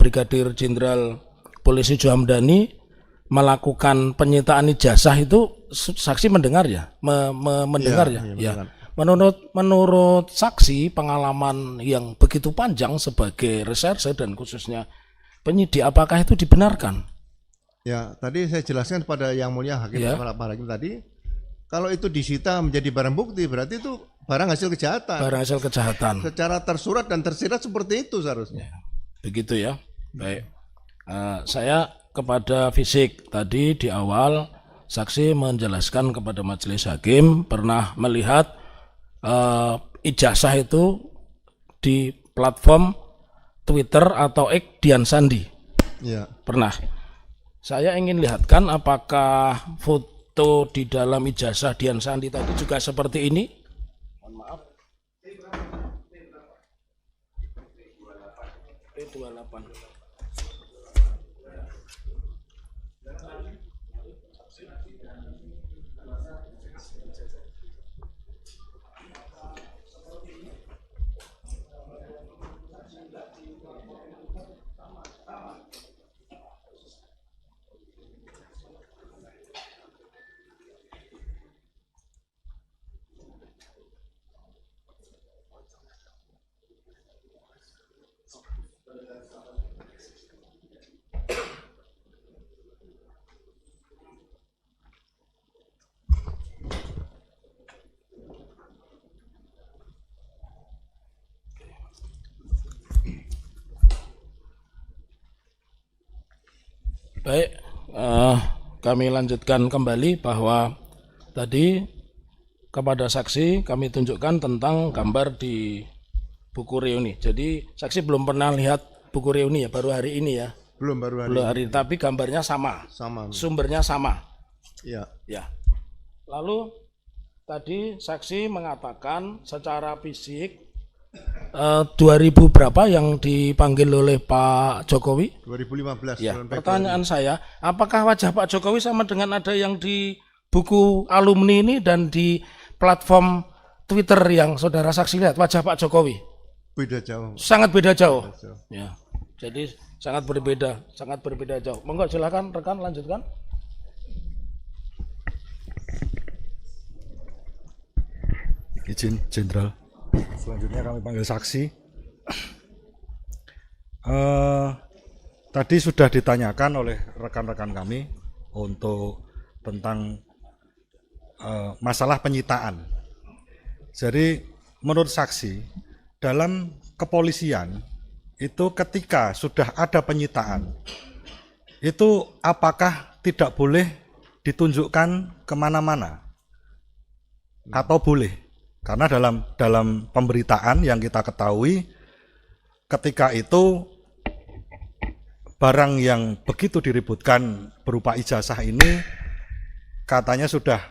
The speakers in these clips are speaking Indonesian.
Brigadir Jenderal Polisi Johamdani melakukan penyitaan ijazah itu saksi mendengar ya, mendengar ya. Menurut saksi, pengalaman yang begitu panjang sebagai reserse dan khususnya penyidik, apakah itu dibenarkan? Ya, tadi saya jelaskan kepada Yang Mulia Hakim Pak Hakim tadi, kalau itu disita menjadi barang bukti, berarti itu barang hasil kejahatan. Barang hasil kejahatan. Secara tersurat dan tersirat seperti itu seharusnya. Begitu ya. Baik. Saya kepada fisik tadi di awal saksi menjelaskan kepada majelis hakim pernah melihat ijazah itu di platform Twitter atau X Dian Sandi. Ya. Pernah. Saya ingin lihatkan apakah foto di dalam ijazah Dian Sandi tadi juga seperti ini. Mohon maaf. P28. Baik, kami lanjutkan kembali bahwa tadi kepada saksi kami tunjukkan tentang gambar di buku reuni. Jadi saksi belum pernah lihat buku reuni ya, baru hari ini ya. Baru hari ini, tapi gambarnya sama. Sumbernya sama. Ya. Ya. Lalu tadi saksi mengatakan secara fisik 2000 berapa yang dipanggil oleh Pak Jokowi? 2015. Ya, pertanyaan saya, apakah wajah Pak Jokowi sama dengan ada yang di buku alumni ini dan di platform Twitter yang saudara saksi lihat, wajah Pak Jokowi? Beda jauh. Sangat beda jauh. Ya, jadi sangat berbeda jauh. Monggo silakan rekan lanjutkan. Izin Jenderal. Selanjutnya kami panggil saksi. Tadi sudah ditanyakan oleh rekan-rekan kami untuk tentang masalah penyitaan. Jadi menurut saksi, dalam kepolisian itu ketika sudah ada penyitaan, itu apakah tidak boleh ditunjukkan kemana-mana atau boleh? Karena dalam pemberitaan yang kita ketahui, ketika itu barang yang begitu diributkan berupa ijazah ini katanya sudah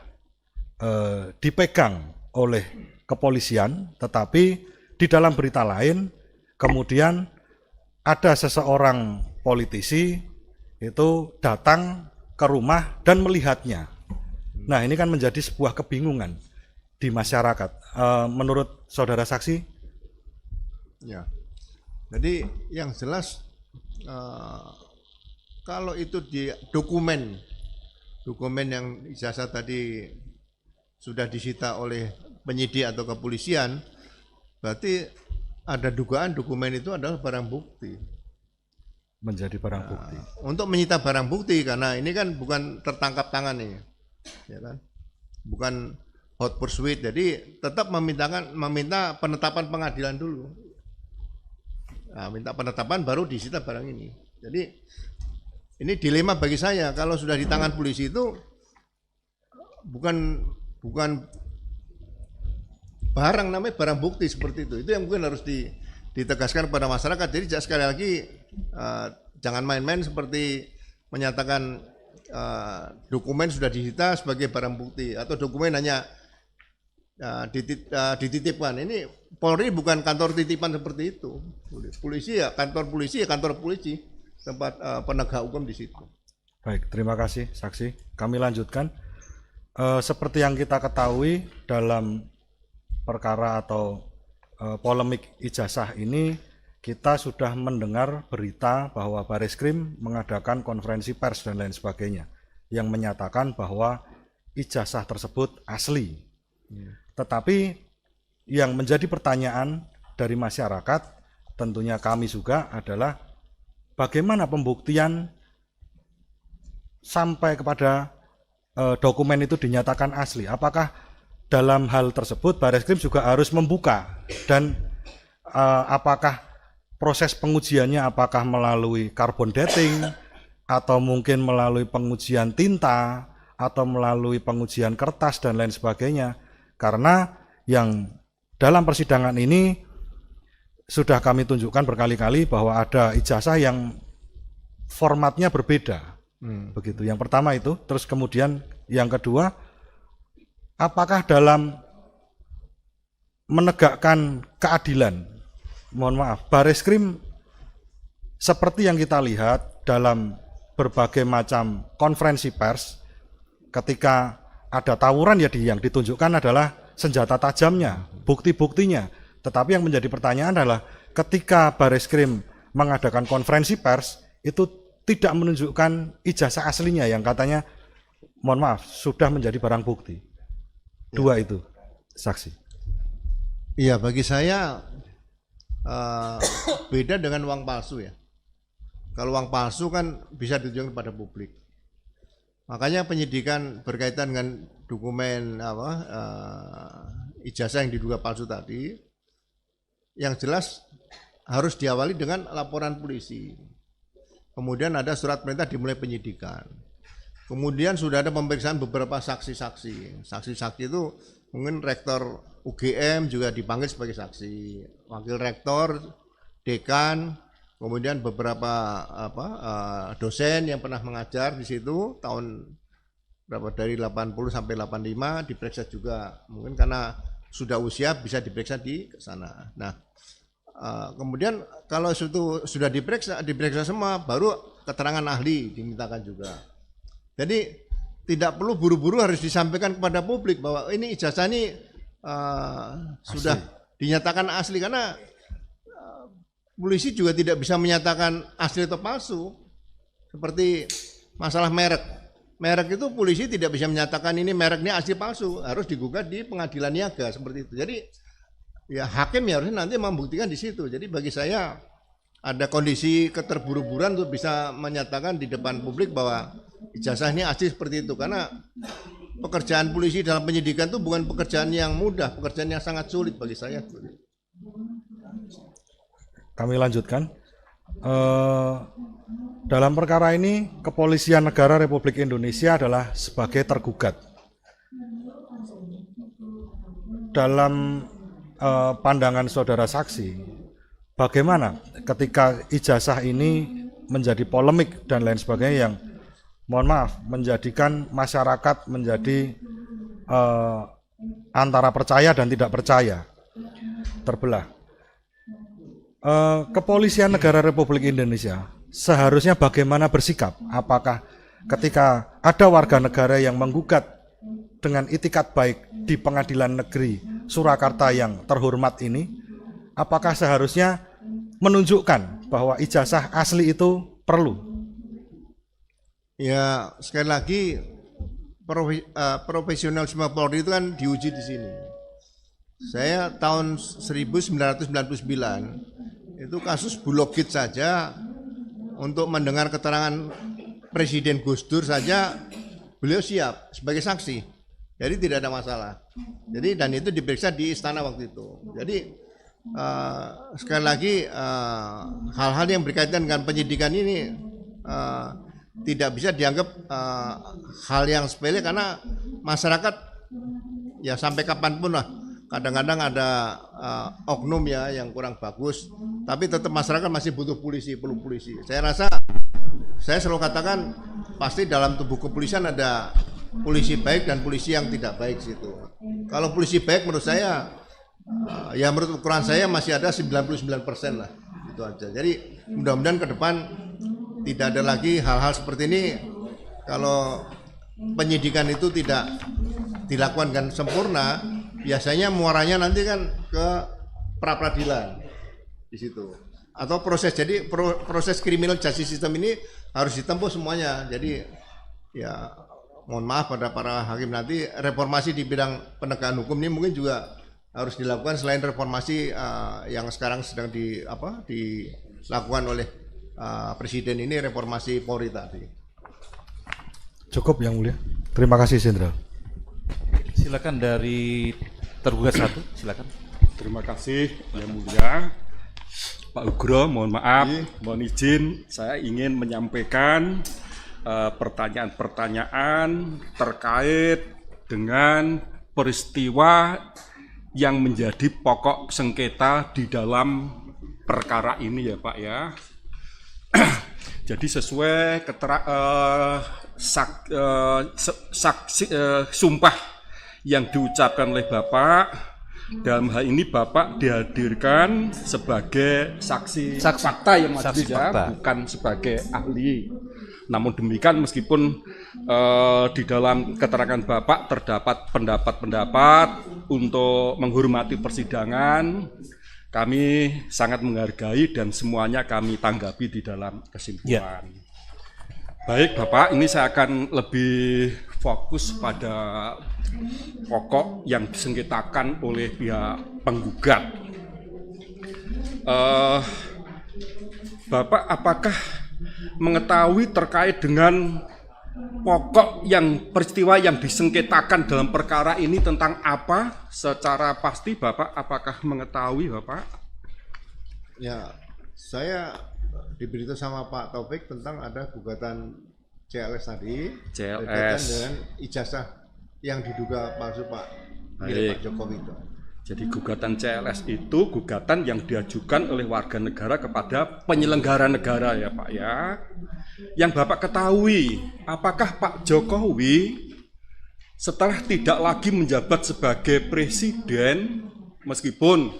dipegang oleh kepolisian, tetapi di dalam berita lain kemudian ada seseorang politisi itu datang ke rumah dan melihatnya. Nah, ini kan menjadi sebuah kebingungan di masyarakat. Menurut saudara saksi? Ya. Jadi yang jelas kalau itu di dokumen yang ijazah tadi sudah disita oleh penyidik atau kepolisian, berarti ada dugaan dokumen itu adalah barang bukti. Menjadi barang bukti. Untuk menyita barang bukti, karena ini kan bukan tertangkap tangan nih, ya kan? Bukan hot pursuit, jadi tetap meminta penetapan pengadilan dulu. Nah, minta penetapan baru disita barang ini. Jadi ini dilema bagi saya, kalau sudah di tangan polisi itu bukan barang, namanya barang bukti seperti itu. Itu yang mungkin harus ditegaskan kepada masyarakat. Jadi sekali lagi jangan main-main seperti menyatakan dokumen sudah disita sebagai barang bukti atau dokumen hanya dititipkan. Ini Polri bukan kantor titipan seperti itu. Polisi ya kantor polisi, tempat penegak hukum di situ. Baik, terima kasih saksi. Kami lanjutkan. Seperti yang kita ketahui dalam perkara atau polemik ijazah ini kita sudah mendengar berita bahwa Bareskrim mengadakan konferensi pers dan lain sebagainya yang menyatakan bahwa ijazah tersebut asli. Tetapi yang menjadi pertanyaan dari masyarakat, tentunya kami juga, adalah bagaimana pembuktian sampai kepada dokumen itu dinyatakan asli. Apakah dalam hal tersebut Bareskrim juga harus membuka, dan apakah proses pengujiannya apakah melalui carbon dating atau mungkin melalui pengujian tinta atau melalui pengujian kertas dan lain sebagainya. Karena yang dalam persidangan ini sudah kami tunjukkan berkali-kali bahwa ada ijazah yang formatnya berbeda. Begitu. Yang pertama itu, terus kemudian yang kedua, apakah dalam menegakkan keadilan, mohon maaf, Bareskrim seperti yang kita lihat dalam berbagai macam konferensi pers, ketika ada tawuran ya yang ditunjukkan adalah senjata tajamnya, bukti-buktinya. Tetapi yang menjadi pertanyaan adalah ketika Bareskrim mengadakan konferensi pers itu tidak menunjukkan ijazah aslinya yang katanya, mohon maaf, sudah menjadi barang bukti. Dua itu, saksi. Iya, bagi saya beda dengan uang palsu ya. Kalau uang palsu kan bisa ditunjukkan kepada publik. Makanya penyidikan berkaitan dengan dokumen ijazah yang diduga palsu tadi, yang jelas harus diawali dengan laporan polisi. Kemudian ada surat perintah dimulai penyidikan. Kemudian sudah ada pemeriksaan beberapa saksi-saksi. Saksi-saksi itu mungkin rektor UGM juga dipanggil sebagai saksi, wakil rektor, dekan, kemudian beberapa dosen yang pernah mengajar di situ tahun berapa dari 80 sampai 85 diperiksa juga, mungkin karena sudah usia bisa diperiksa di sana. Nah, kemudian kalau itu sudah diperiksa semua, baru keterangan ahli dimintakan juga. Jadi tidak perlu buru-buru harus disampaikan kepada publik bahwa ini ijazah ini sudah dinyatakan asli, karena polisi juga tidak bisa menyatakan asli atau palsu. Seperti masalah merek. Merek itu polisi tidak bisa menyatakan ini mereknya asli palsu, harus digugat di pengadilan niaga seperti itu. Jadi ya hakim ya harusnya nanti membuktikan di situ. Jadi bagi saya ada kondisi keterburu-buruan untuk bisa menyatakan di depan publik bahwa ijazah ini asli seperti itu, karena pekerjaan polisi dalam penyidikan itu bukan pekerjaan yang mudah, pekerjaan yang sangat sulit bagi saya. Kami lanjutkan. Dalam perkara ini, Kepolisian Negara Republik Indonesia adalah sebagai tergugat. Dalam pandangan saudara saksi, bagaimana ketika ijazah ini menjadi polemik dan lain sebagainya yang, mohon maaf, menjadikan masyarakat menjadi antara percaya dan tidak percaya, terbelah. Kepolisian Negara Republik Indonesia seharusnya bagaimana bersikap? Apakah ketika ada warga negara yang menggugat dengan itikat baik di Pengadilan Negeri Surakarta yang terhormat ini, apakah seharusnya menunjukkan bahwa ijazah asli itu perlu? Ya, sekali lagi profesionalisme Polri itu kan diuji di sini. Saya tahun 1999 itu kasus Bulogit saja, untuk mendengar keterangan Presiden Gus Dur saja beliau siap sebagai saksi. Jadi tidak ada masalah. Jadi dan itu diperiksa di istana waktu itu. Jadi sekali lagi hal-hal yang berkaitan dengan penyidikan ini tidak bisa dianggap hal yang sepele, karena masyarakat ya sampai kapanpun lah kadang-kadang ada oknum ya yang kurang bagus, tapi tetap masyarakat masih butuh polisi, perlu polisi. Saya rasa, saya selalu katakan pasti dalam tubuh kepolisian ada polisi baik dan polisi yang tidak baik situ. Kalau polisi baik menurut saya, ya menurut ukuran saya masih ada 99% lah, itu aja. Jadi mudah-mudahan ke depan tidak ada lagi hal-hal seperti ini. Kalau penyidikan itu tidak dilakukan dengan sempurna, biasanya muaranya nanti kan ke pra-peradilan di situ. atau proses criminal justice system ini harus ditempuh semuanya. Jadi ya mohon maaf pada para hakim nanti, reformasi di bidang penegakan hukum ini mungkin juga harus dilakukan selain reformasi yang sekarang sedang dilakukan oleh Presiden ini, reformasi Polri tadi. Cukup Yang Mulia. Terima kasih Jenderal. Silakan dari tergugat 1, silakan. Terima kasih Yang Mulia. Pak Ugro, mohon maaf, mohon izin, saya ingin menyampaikan pertanyaan-pertanyaan terkait dengan peristiwa yang menjadi pokok sengketa di dalam perkara ini ya Pak ya. Jadi sesuai sumpah yang diucapkan oleh Bapak, dalam hal ini Bapak dihadirkan sebagai saksi fakta yang majelis ya, bukan sebagai ahli. Namun demikian meskipun di dalam keterangan Bapak terdapat pendapat-pendapat untuk menghormati persidangan, kami sangat menghargai dan semuanya kami tanggapi di dalam kesimpulan. Baik Bapak, ini saya akan lebih fokus pada pokok yang disengketakan oleh pihak penggugat. Bapak apakah mengetahui terkait dengan pokok yang peristiwa yang disengketakan dalam perkara ini tentang apa secara pasti Bapak? Apakah mengetahui Bapak? Ya, saya diberitahu sama Pak Taufik tentang ada gugatan CLS tadi berkaitan dengan ijazah yang diduga palsu Pak Jokowi itu. Jadi gugatan CLS itu gugatan yang diajukan oleh warga negara kepada penyelenggara negara ya Pak ya. Yang Bapak ketahui, apakah Pak Jokowi setelah tidak lagi menjabat sebagai presiden, meskipun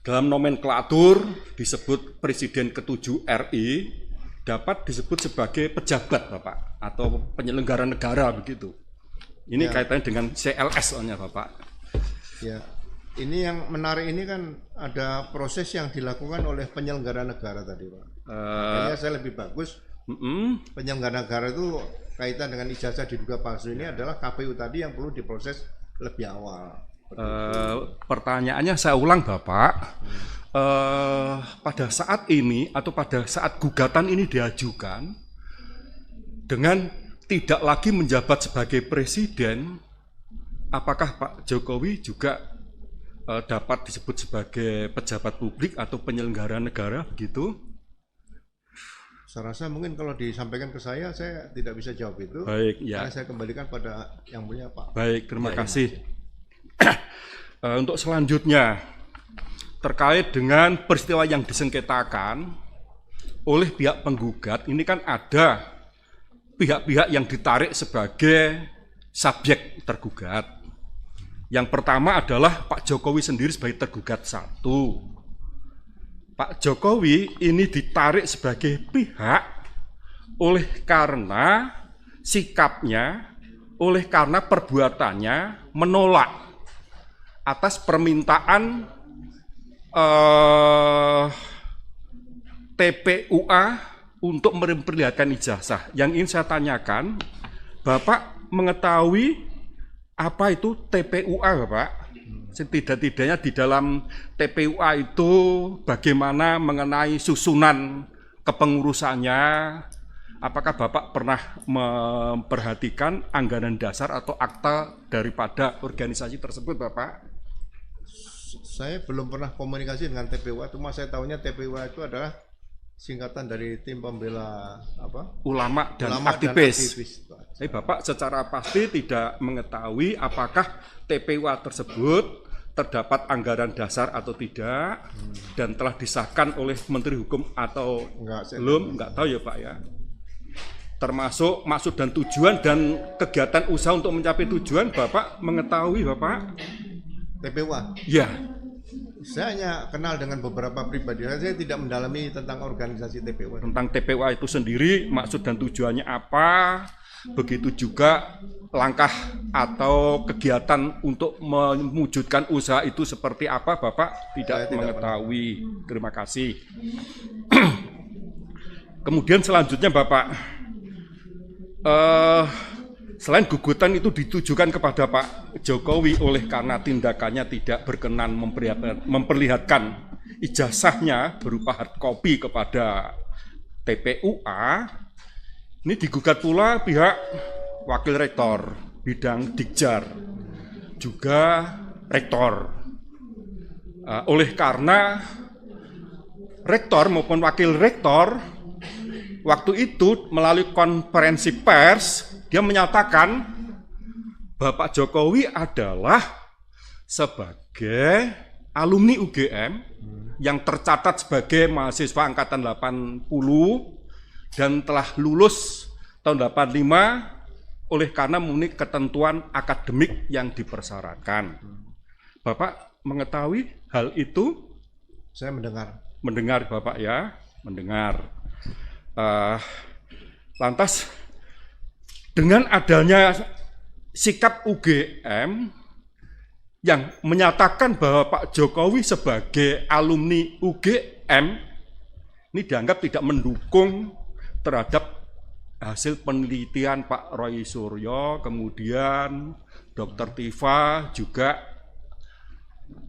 dalam nomenklatur disebut Presiden ke-7 RI, dapat disebut sebagai pejabat Bapak atau penyelenggara negara begitu. Ini kaitannya dengan CLS soalnya Bapak. Ya. Ini yang menarik ini kan ada proses yang dilakukan oleh penyelenggara negara tadi Pak. Kayaknya saya lebih bagus penyelenggara negara itu kaitan dengan ijazah diduga palsu ini adalah KPU tadi yang perlu diproses lebih awal. Pertanyaannya saya ulang Bapak, pada saat ini atau pada saat gugatan ini diajukan dengan tidak lagi menjabat sebagai presiden, apakah Pak Jokowi juga dapat disebut sebagai pejabat publik atau penyelenggara negara begitu? Saya rasa mungkin kalau disampaikan ke saya tidak bisa jawab itu. Baik, ya. Karena saya kembalikan pada Yang Mulia Pak. Baik, terima kasih. Untuk selanjutnya, terkait dengan peristiwa yang disengketakan oleh pihak penggugat, ini kan ada pihak-pihak yang ditarik sebagai subjek tergugat. Yang pertama adalah Pak Jokowi sendiri sebagai tergugat 1. Pak Jokowi ini ditarik sebagai pihak oleh karena sikapnya, oleh karena perbuatannya menolak atas permintaan TPUA untuk memperlihatkan ijazah. Yang ingin saya tanyakan, Bapak mengetahui apa itu TPUA Bapak? Setidak-tidaknya di dalam TPUA itu bagaimana mengenai susunan kepengurusannya? Apakah Bapak pernah memperhatikan anggaran dasar atau akta daripada organisasi tersebut Bapak? Saya belum pernah komunikasi dengan TPUA, cuma saya tahunya TPUA itu adalah singkatan dari tim pembela ulama dan aktivis. Tapi Bapak secara pasti tidak mengetahui apakah TPUA tersebut terdapat anggaran dasar atau tidak dan telah disahkan oleh Menteri Hukum atau belum, enggak tahu ya Pak ya. Termasuk maksud dan tujuan dan kegiatan usaha untuk mencapai tujuan Bapak mengetahui Bapak? TPUA? Ya. Saya hanya kenal dengan beberapa pribadi, saya tidak mendalami tentang organisasi TPUA. Tentang TPUA itu sendiri, maksud dan tujuannya apa, begitu juga langkah atau kegiatan untuk mewujudkan usaha itu seperti apa, Bapak tidak mengetahui. Terima kasih. Kemudian selanjutnya Bapak, selain gugutan itu ditujukan kepada Pak Jokowi oleh karena tindakannya tidak berkenan memperlihatkan ijazahnya berupa hard copy kepada TPUA, ini digugat pula pihak Wakil Rektor bidang Dikjar, juga Rektor. Oleh karena Rektor maupun Wakil Rektor waktu itu melalui konferensi pers, dia menyatakan Bapak Jokowi adalah sebagai alumni UGM yang tercatat sebagai mahasiswa angkatan 80 dan telah lulus tahun 85 oleh karena memenuhi ketentuan akademik yang dipersyaratkan. Bapak mengetahui hal itu? Saya mendengar. Mendengar Bapak ya, mendengar. Lantas dengan adanya sikap UGM yang menyatakan bahwa Pak Jokowi sebagai alumni UGM ini dianggap tidak mendukung terhadap hasil penelitian Pak Roy Suryo, kemudian Dr. Tifa juga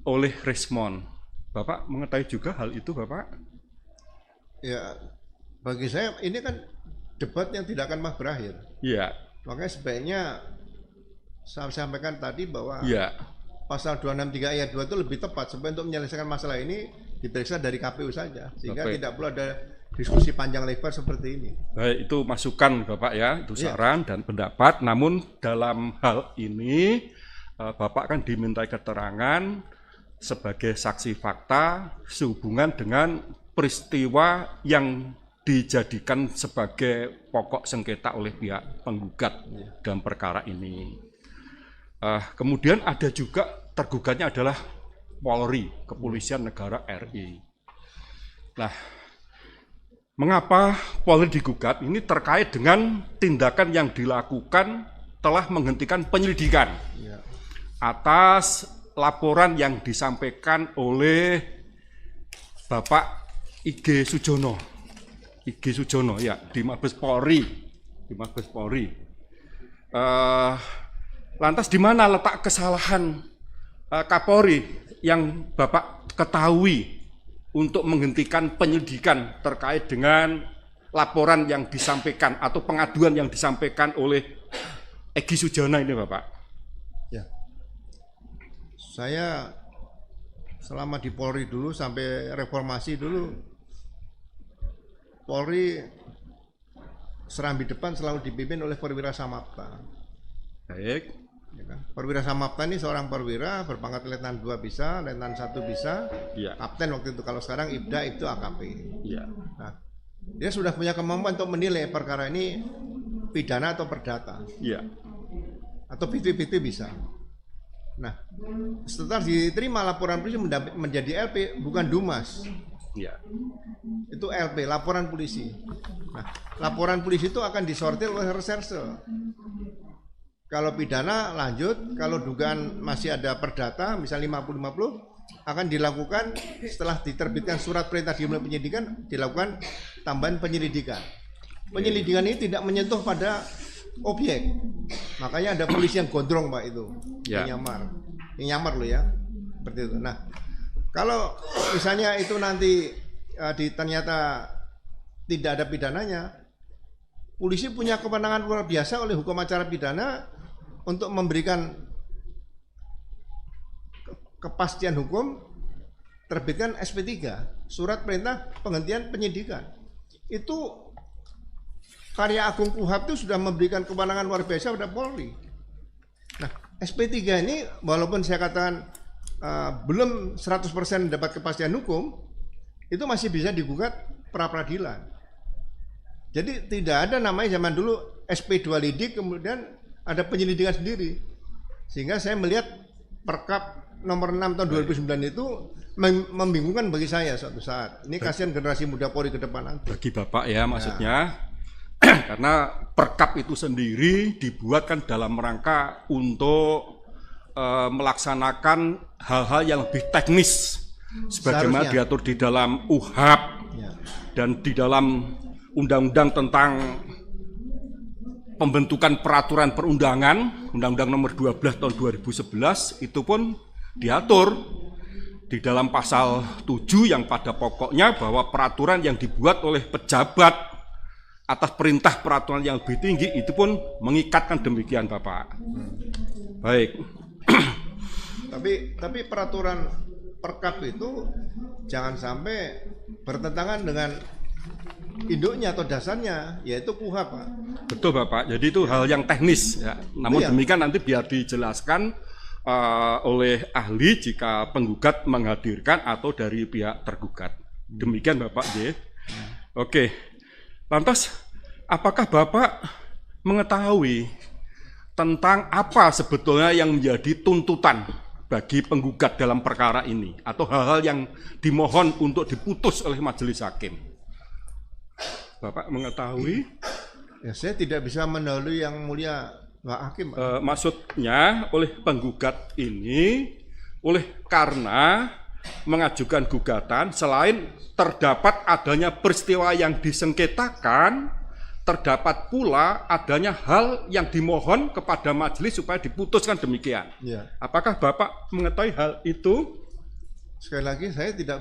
oleh Rismond. Bapak mengetahui juga hal itu, Bapak? Ya, bagi saya ini kan debat yang tidak akan berakhir. Iya. Makanya sebaiknya saya sampaikan tadi bahwa iya, pasal 263 ayat 2 itu lebih tepat supaya untuk menyelesaikan masalah ini diperiksa dari KPU saja, sehingga Baik. tidak perlu ada diskusi panjang lebar seperti ini. Baik, itu masukan Bapak ya, itu saran dan pendapat. Namun dalam hal ini Bapak kan dimintai keterangan sebagai saksi fakta sehubungan dengan peristiwa yang dijadikan sebagai pokok sengketa oleh pihak penggugat dalam perkara ini. Kemudian ada juga tergugatnya adalah Polri, Kepolisian Negara RI. Nah, mengapa Polri digugat? Ini terkait dengan tindakan yang dilakukan telah menghentikan penyelidikan atas laporan yang disampaikan oleh Bapak IG Sujono ya, di Mabes Polri. Lantas di mana letak kesalahan Kapolri yang Bapak ketahui untuk menghentikan penyelidikan terkait dengan laporan yang disampaikan atau pengaduan yang disampaikan oleh Egy Sujana ini, Bapak? Ya, saya selama di Polri dulu sampai reformasi dulu, Polri serambi depan selalu dipimpin oleh Perwira Samapta. Baik. Ya kan? Perwira Samapta ini seorang perwira berpangkat Letnan 2 bisa, Letnan 1 bisa, Ya. Kapten waktu itu. Kalau sekarang Ibda itu AKP. Ya. Nah, dia sudah punya kemampuan untuk menilai perkara ini pidana atau perdata, Ya. atau 50-50 bisa. Nah, setelah diterima laporan polisi menjadi LP, bukan Dumas. Ya. Itu LP, laporan polisi. Nah, laporan polisi itu akan disortir oleh reserse. Kalau pidana lanjut, kalau dugaan masih ada perdata, misalnya 50-50, akan dilakukan setelah diterbitkan surat perintah dimulai penyidikan, dilakukan tambahan penyelidikan. Penyelidikan ini tidak menyentuh pada objek. Makanya ada polisi yang gondrong, Pak, itu. Ya. Yang nyamar loh ya. Seperti itu. Nah, kalau misalnya itu nanti ternyata tidak ada pidananya, polisi punya kewenangan luar biasa oleh hukum acara pidana untuk memberikan kepastian hukum, terbitkan SP3, surat perintah penghentian penyidikan. Itu Karya Agung Kuhap itu sudah memberikan kewenangan luar biasa pada Polri. Nah, SP3 ini walaupun saya katakan belum 100% dapat kepastian hukum, itu masih bisa digugat pra peradilan. Jadi tidak ada namanya zaman dulu SP2 lidik kemudian ada penyelidikan sendiri. Sehingga saya melihat Perkap nomor 6 tahun 2009 itu membingungkan bagi saya suatu saat. Ini kasihan generasi muda Polri ke depan nanti. Bagi Bapak ya maksudnya. Karena perkap itu sendiri dibuatkan dalam rangka untuk melaksanakan hal-hal yang lebih teknis sebagaimana Seharusnya. diatur di dalam UHAP Ya. dan di dalam undang-undang tentang pembentukan peraturan perundangan, Undang-Undang Nomor 12 Tahun 2011 itu pun diatur di dalam pasal 7 yang pada pokoknya bahwa peraturan yang dibuat oleh pejabat atas perintah peraturan yang lebih tinggi itu pun mengikatkan demikian, Bapak. Baik. Tapi peraturan perkap itu jangan sampai bertentangan dengan induknya atau dasarnya, yaitu KUHP, Pak. Betul, Bapak. Jadi itu hal yang teknis ya. Namun Iya. demikian nanti biar dijelaskan oleh ahli jika penggugat menghadirkan atau dari pihak tergugat. Demikian, Bapak J. Oke. Lantas apakah Bapak mengetahui tentang apa sebetulnya yang menjadi tuntutan bagi penggugat dalam perkara ini atau hal-hal yang dimohon untuk diputus oleh majelis hakim? Bapak mengetahui? Ya, saya tidak bisa mendahului yang mulia Pak Hakim, Pak. Maksudnya oleh penggugat ini karena mengajukan gugatan selain terdapat adanya peristiwa yang disengketakan, terdapat pula adanya hal yang dimohon kepada majelis supaya diputuskan demikian. Ya. Apakah Bapak mengetahui hal itu? Sekali lagi saya tidak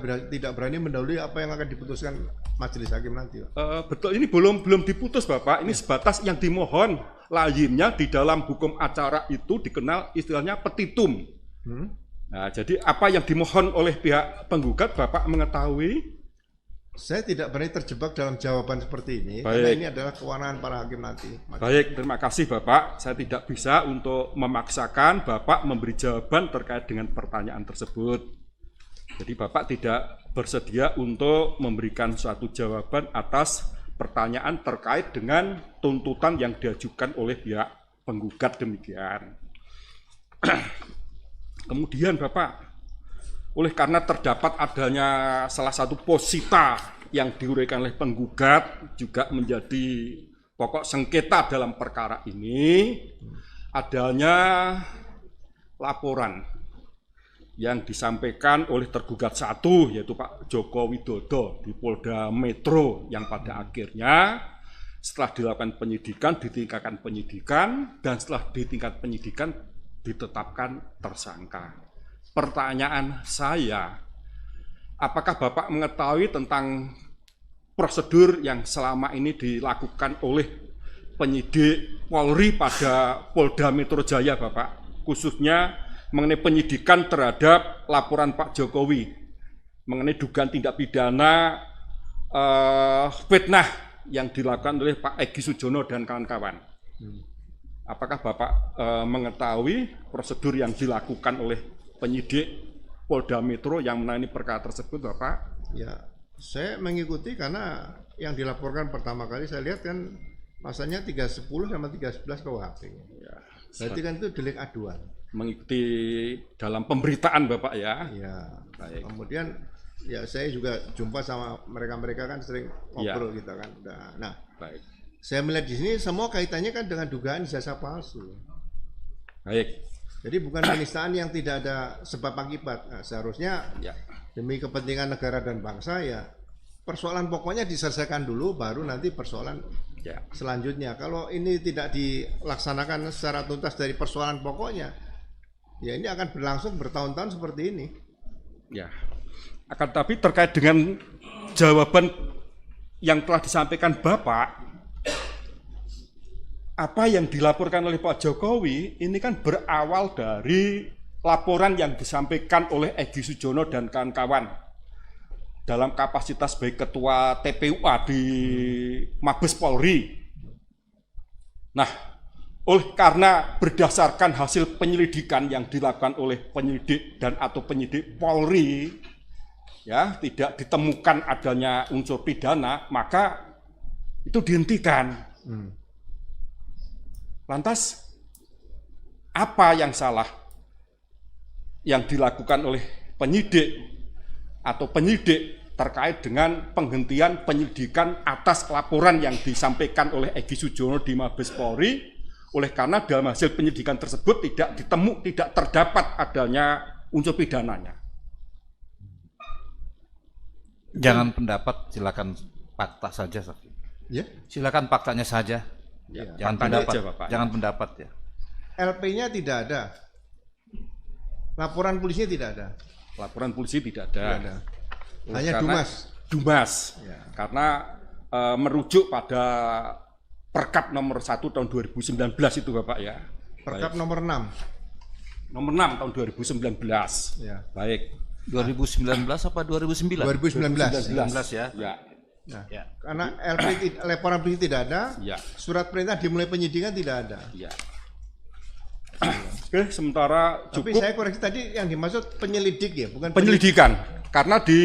berani mendahului apa yang akan diputuskan majelis hakim nanti, Pak. Betul, ini belum diputus, Bapak. Ini sebatas yang dimohon. Lazimnya di dalam hukum acara itu dikenal istilahnya petitum. Nah, jadi apa yang dimohon oleh pihak penggugat, Bapak mengetahui? Saya tidak berani terjebak dalam jawaban seperti ini, Baik. karena ini adalah kewenangan para hakim nanti. Baik, terima kasih Bapak. Saya tidak bisa untuk memaksakan Bapak memberi jawaban terkait dengan pertanyaan tersebut. Jadi Bapak tidak bersedia untuk memberikan suatu jawaban atas pertanyaan terkait dengan tuntutan yang diajukan oleh pihak penggugat demikian. Kemudian Bapak, oleh karena terdapat adanya salah satu posita yang diuraikan oleh penggugat juga menjadi pokok sengketa dalam perkara ini, adanya laporan yang disampaikan oleh tergugat satu yaitu Pak Joko Widodo di Polda Metro yang pada akhirnya setelah dilakukan penyidikan, ditingkatkan penyidikan, dan setelah ditingkat penyidikan ditetapkan tersangka. Pertanyaan saya, apakah Bapak mengetahui tentang prosedur yang selama ini dilakukan oleh penyidik Polri pada Polda Metro Jaya, Bapak? Khususnya mengenai penyidikan terhadap laporan Pak Jokowi mengenai dugaan tindak pidana fitnah yang dilakukan oleh Pak Egy Sujana dan kawan-kawan. Apakah Bapak mengetahui prosedur yang dilakukan oleh penyidik Polda Metro yang menangani perkara tersebut, Bapak? Ya, saya mengikuti karena yang dilaporkan pertama kali saya lihat kan pasalnya 310 sama 311 KUHP. Ya, Berarti kan itu delik aduan. mengikuti dalam pemberitaan Bapak ya. Ya, Baik. kemudian ya saya juga jumpa sama mereka kan sering ngobrol kita kan. Nah, Baik. saya melihat di sini semua kaitannya kan dengan dugaan ijazah palsu. Baik. Jadi bukan penistaan yang tidak ada sebab akibat. Nah, seharusnya Ya. demi kepentingan negara dan bangsa ya persoalan pokoknya diselesaikan dulu, baru nanti persoalan Ya. selanjutnya. Kalau ini tidak dilaksanakan secara tuntas dari persoalan pokoknya, ya ini akan berlangsung bertahun-tahun seperti ini. Ya. Akan tapi terkait dengan jawaban yang telah disampaikan Bapak, apa yang dilaporkan oleh Pak Jokowi ini kan berawal dari laporan yang disampaikan oleh Egy Sujana dan kawan-kawan dalam kapasitas sebagai ketua TPUA di Mabes Polri. Nah, oleh karena berdasarkan hasil penyelidikan yang dilakukan oleh penyidik dan atau penyidik Polri, ya tidak ditemukan adanya unsur pidana, maka itu dihentikan. Lantas apa yang salah yang dilakukan oleh penyidik atau penyidik terkait dengan penghentian penyelidikan atas laporan yang disampaikan oleh Egy Sujana di Mabes Polri, oleh karena dalam hasil penyelidikan tersebut tidak terdapat adanya unsur pidananya. Jangan pendapat, silakan fakta saja, Saksi. Ya. Silakan faktanya saja. Ya, Jangan faktanya pendapat, aja, Bapak. jangan pendapat ya. LP-nya tidak ada. Laporan polisinya tidak ada. Laporan polisi tidak Tidak ada. ada. Hanya Karena Dumas. Ya. Karena merujuk pada Perkap nomor 1 tahun 2019 itu Bapak ya. Perkap nomor 6. Nomor 6 tahun 2019. Ya. Baik. 2019 apa 2009? 2019. 2019 ya. Ya. Nah, Ya. karena laporan polisi tidak ada, Ya. surat perintah dimulai penyidikan tidak ada. Ya. Oke, sementara Tapi cukup saya koreksi tadi yang dimaksud penyelidik ya, bukan penyelidikan. Karena di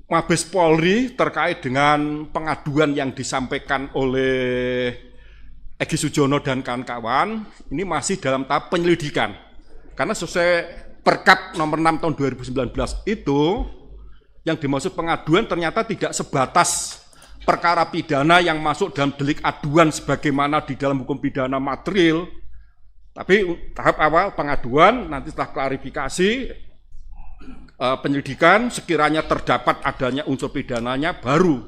Mabes Polri terkait dengan pengaduan yang disampaikan oleh Egy Sujana dan kawan-kawan, ini masih dalam tahap penyelidikan. Karena sesuai Perkap nomor 6 tahun 2019 itu, yang dimaksud pengaduan ternyata tidak sebatas perkara pidana yang masuk dalam delik aduan sebagaimana di dalam hukum pidana material, tapi tahap awal pengaduan, nanti setelah klarifikasi penyelidikan, sekiranya terdapat adanya unsur pidananya baru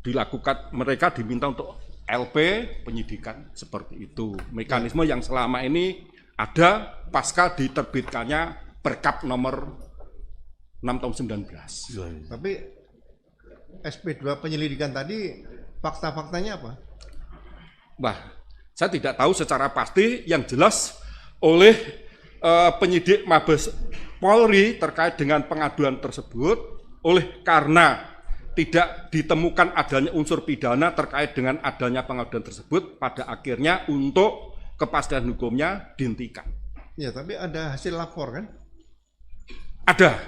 dilakukan, mereka diminta untuk LP penyidikan seperti itu. Mekanisme yang selama ini ada pasca diterbitkannya Perkap nomor 6 tahun 19. Tapi SP2 penyelidikan tadi fakta-faktanya apa? Bah, saya tidak tahu secara pasti, yang jelas oleh penyidik Mabes Polri terkait dengan pengaduan tersebut, oleh karena tidak ditemukan adanya unsur pidana terkait dengan adanya pengaduan tersebut, pada akhirnya untuk kepastian hukumnya dihentikan. Ya, tapi ada hasil lapor kan? Ada.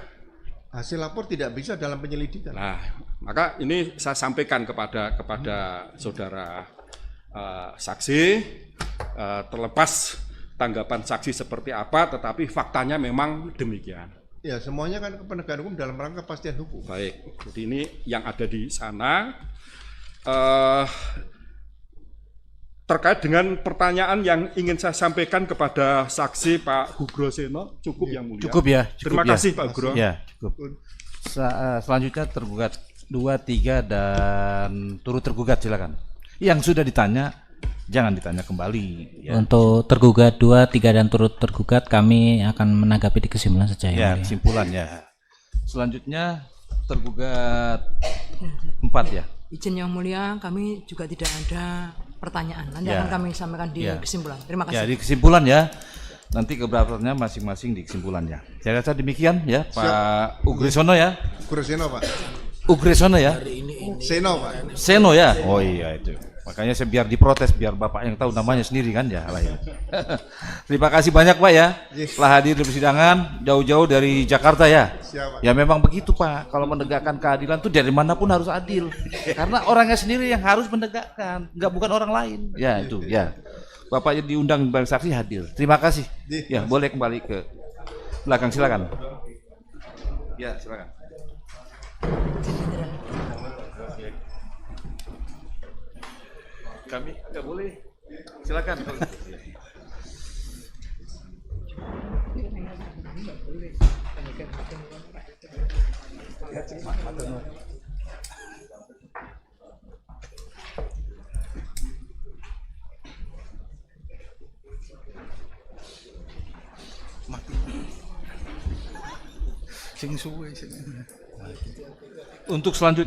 Hasil lapor tidak bisa dalam penyelidikan. Nah, maka ini saya sampaikan kepada saudara saksi, terlepas tanggapan saksi seperti apa, tetapi faktanya memang demikian. Ya, semuanya kan penegakan hukum dalam rangka kepastian hukum. Baik, jadi ini yang ada di sana. Terkait dengan pertanyaan yang ingin saya sampaikan kepada saksi Pak Hugro Seno, cukup yang mulia. Cukup ya. Terima kasih Pak Hugro. Ya, cukup. Selanjutnya tergugat 2, 3 dan turut tergugat silakan. Yang sudah ditanya jangan ditanya kembali. Ya. Untuk tergugat 2, 3 dan turut tergugat kami akan menanggapi di kesimpulan saja Ya, mulia. kesimpulan ya. Selanjutnya tergugat 4 ya. Izin yang mulia, kami juga tidak ada pertanyaan. Nanti Ya. akan kami sampaikan di Ya. kesimpulan. Terima Ya, kasih. di kesimpulan ya. Nanti keberataannya masing-masing di kesimpulannya. Saya rasa demikian ya, Pak Ugresono ya. Kuroseno, Pak. Ugresono ya. Seno, Pak. Seno ya. Oh iya itu. Makanya saya biar diprotes biar Bapak yang tahu namanya sendiri kan ya. Terima kasih banyak Pak ya. Telah hadir di persidangan jauh-jauh dari Jakarta ya. Siap, Pak. Ya memang begitu Pak. Kalau menegakkan keadilan tuh dari manapun harus adil. Karena orangnya sendiri yang harus menegakkan, enggak bukan orang lain. Ya itu ya. Bapak diundang sebagai saksi hadir. Terima kasih. Ya boleh kembali ke belakang silakan. Ya silakan. Kami nggak boleh. Silakan. Untuk selanjutnya